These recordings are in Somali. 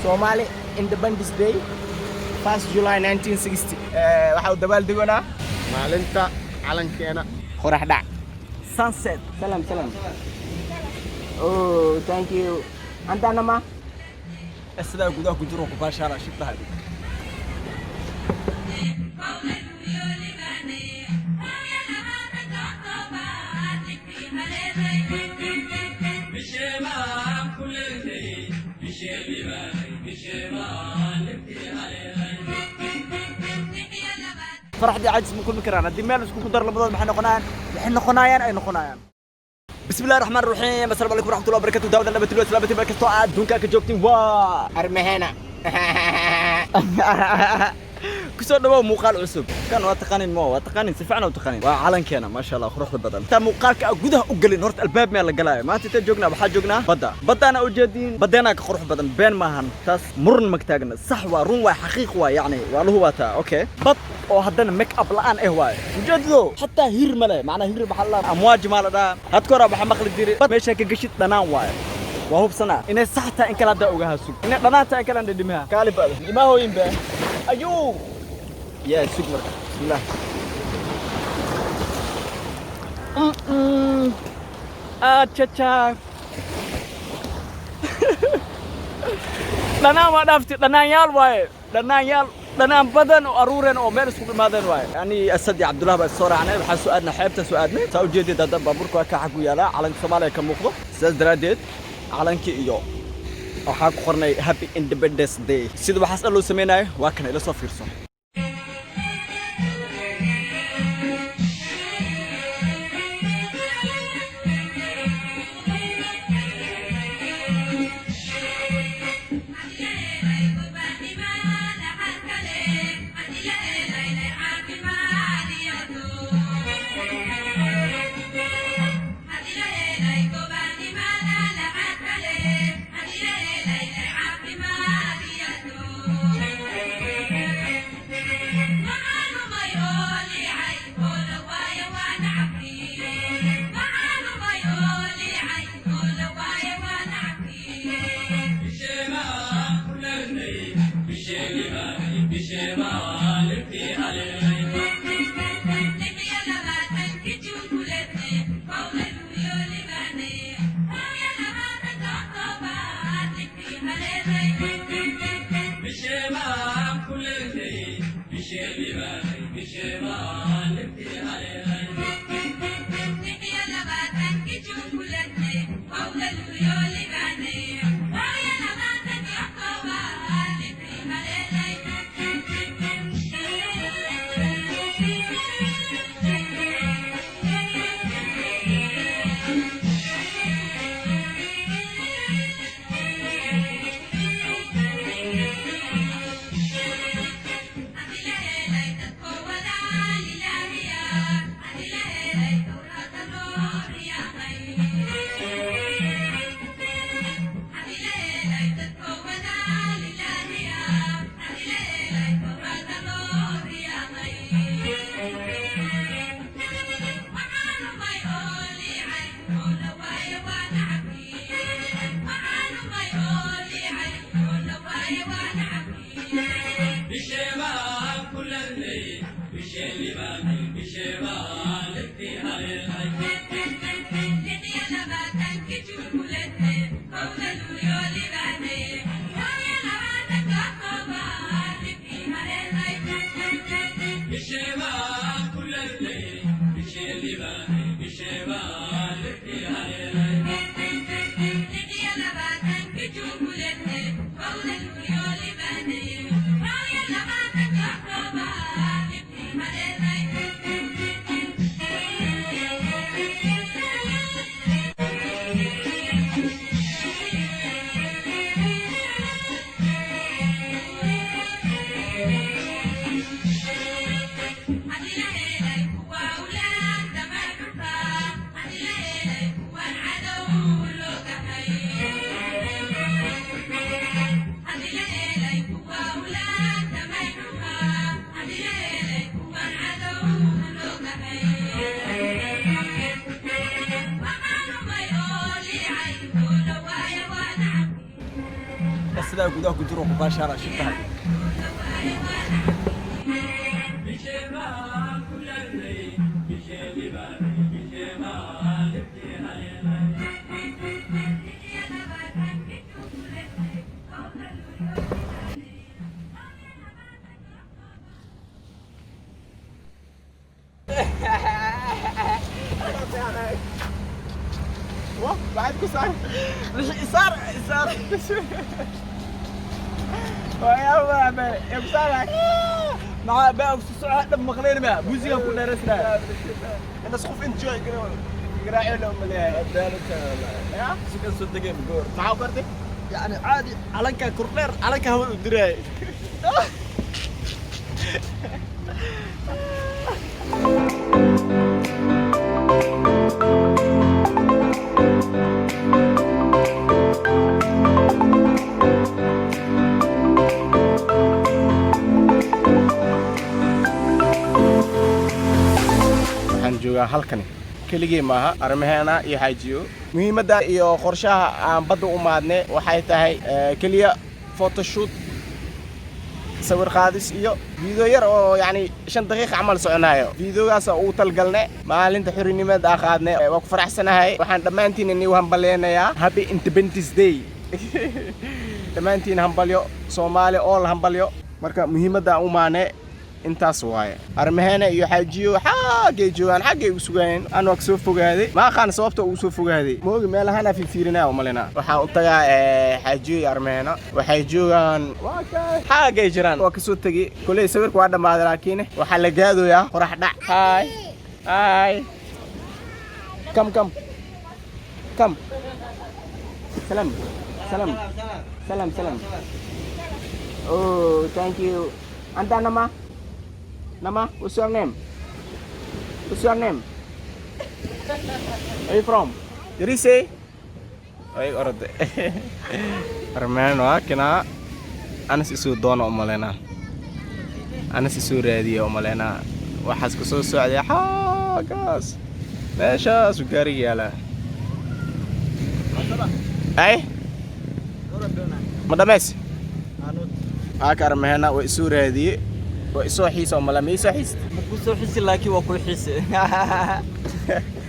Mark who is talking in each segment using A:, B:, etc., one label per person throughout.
A: Somali Independence Day 1st July 1960 waxaa u dabaal deganaa maalinta calankeena qorax dhac sunset salam oh thank you antana ma
B: السلام gudaha ku jiro ku baashaara shibtahay فرحتي عاجز من كل مكان هدي مال اسكو كدر لبدود maxay noqonayaan ay noqonayaan بسم الله الرحمن الرحيم السلام عليكم ورحمه الله وبركاته داود النبي تلو سلامتي بركتو adduunka ka joogtiin waa
A: armahena
B: kusoo dhawow muuqaal cusub kan waa taqaanin waa taqaanin si fiican u taqaanin waa calankeena ma sha Allah quruxda badan ta muuqaalka gudaha u galin horta albaab meel la galaayo maanta inta joognaa waxa joognaa badana u jeedin badana ka qurux badan been maahan taas murun magtaagna sax waa run waa xaqiiq waa yani waa lahu wataa okay bad oo haddana make up la'aan waay ujeedado hatta hir male macna hir waxa la amwaaj maalada hadkora waxa maqli diray meesha ka gashid dhanaan waay waa hubsana inay saxta in kala da uga hasug inay dhanaanta in kala dhidhimaha kaali baad dhimahooyin baa ayuu يا سكر بسم الله تشا دنا ما دافت دنا يال واي دنا بدن وارورن او ميل اسكو مادن واي يعني اسد عبد الله بالصوره انا waxa su'aadna xeebta su'aadna soo jeedid dad baaburka ka xaq u yaala calanka Soomaaliya ka muuqdo sidaas daraadeed calanka iyo waxa ku qornay happy independence day sida waxaas loo sameeyay waa kan ila soo fiirso sidaa gudaha ku jiro baashaara shibtahay
A: بعد كسر
B: صار
A: ويا بسالك
B: مع بقى السعودة دم مخلين بقى بوزيها كلها رسنا
A: انا سخوف انجوي قراعي لهم مليان
B: يا سكن صدقين بقول
A: معاه قرتي
B: يعني عادي علنك كورنر علنك هو الدراي
A: waxaan joogaa halkani keligii maaha arrimaheena iyo xaajiyo muhiimadda iyo qorshaha aan badda u maadne waxay tahay keliya photoshoot sawir qaadis iyo video yar oo yani 5 daqiiqo camal soconayo videogaas oo uu talgalne maalinta xornimada aan qaadne waa ku faraxsanahay waxaan dhammaantiin inii hambaleynayaa happy independence day dhammaantiin hambalyo Soomaali oo hambalyo marka muhiimadda u maane intaas waaye arrimaheena iyo xaajiyo xaagay joogan xaagay u sugaan aan wax soo fogaaday ma aqaan sababta uu soo fogaaday moogi meelahan aan fiirinaa malena waxa uu tagaa xaajiyo iyo arrimaheena waxay joogan xaagay jiraan waa ka soo tagay kulay sawirku waa dhamaaday laakiin waxa la gaadooyaa qorax dhac hay kam salam oh thank you anta Nama, what's your name? What's your name? Where are you from? Jerise? Ay, orada. Armaan waa kana anas isu doono umalena. Anas isu raadiyo umalena. Waxaas ku soo socday xaagaas. Meeshaas u gaari yaala. Ay? Madames. Aka armaana waa isu raadiye. وإسوا حيسة وملا ميسوا حيسة
B: مكوسوا حيسة لكن وكل حيسة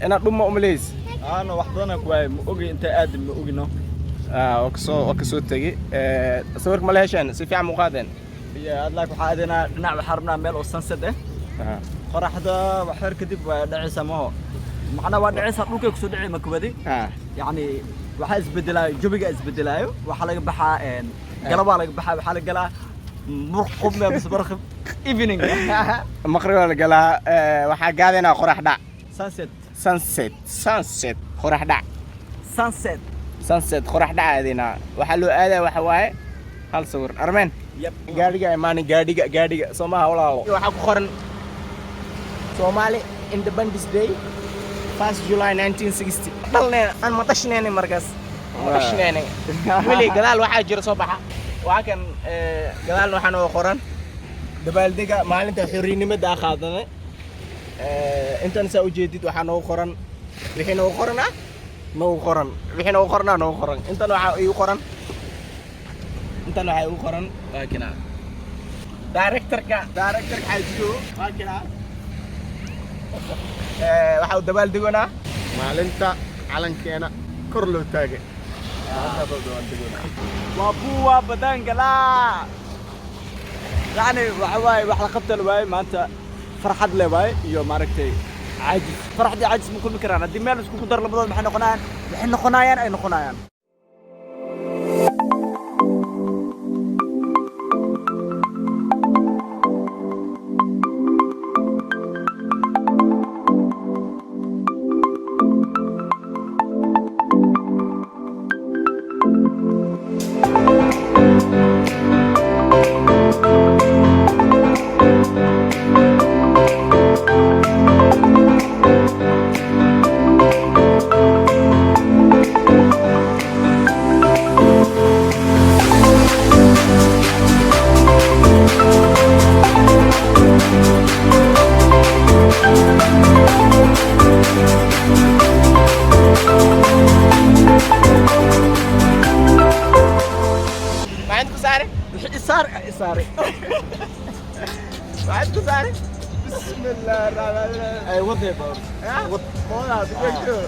A: أنا ضم أمليز
B: أنا وحدنا كواي مؤجي أنت آدم مؤجي نو
A: وكسو تجي صورك ملهشان سفيع مقادن
B: يا الله كحادنا نعم حرمنا ميل والسنسد قرح هذا وحر كذب ودعي سماه معنا ودعي سطوك يكسو دعي مكبدي يعني وحاز بدلاي جوبي جاز بدلايو وحلاق بحا قلبا لك بحا بحالك قلا مرقب ما بس برخب evening
A: مقرب ولا قلا waxaa gaadina qorax dhac sunset qorax dhac sunset qorax dhacaadina waxa loo aadaa waxa waaye hal sawir armeen gaariga imaan gaariga Soomaha walaalo waxa ku qoran Somali Independence Day 1st July 1960 dalneen aan ma tashneen markaas wili gadaal waxa jira soo baxa waxa kan gadaal waxaan oo qoran dabaaldega maalinta xornimada aan qaadanay intan saa u jeedid waxa noo qoran wixii noo qorana intan waxa ay u qoran waa kina directorka xaajiyo waa kina waxa uu dabaaldegonaa maalinta calankeena kor loo taagay
B: waa buwa badan galaa يعني وحواي وحلا قبتل واي ما أنت فرحت لي واي يو ماركتي عاجز فرحتي عاجز من كل مكان هذه مال اسكو قدر لبضل محنا قنايان أي نقنايان
A: صار صار بعد صار بسم الله الرحمن الرحيم
B: اي وضع بور
A: والله تقول شو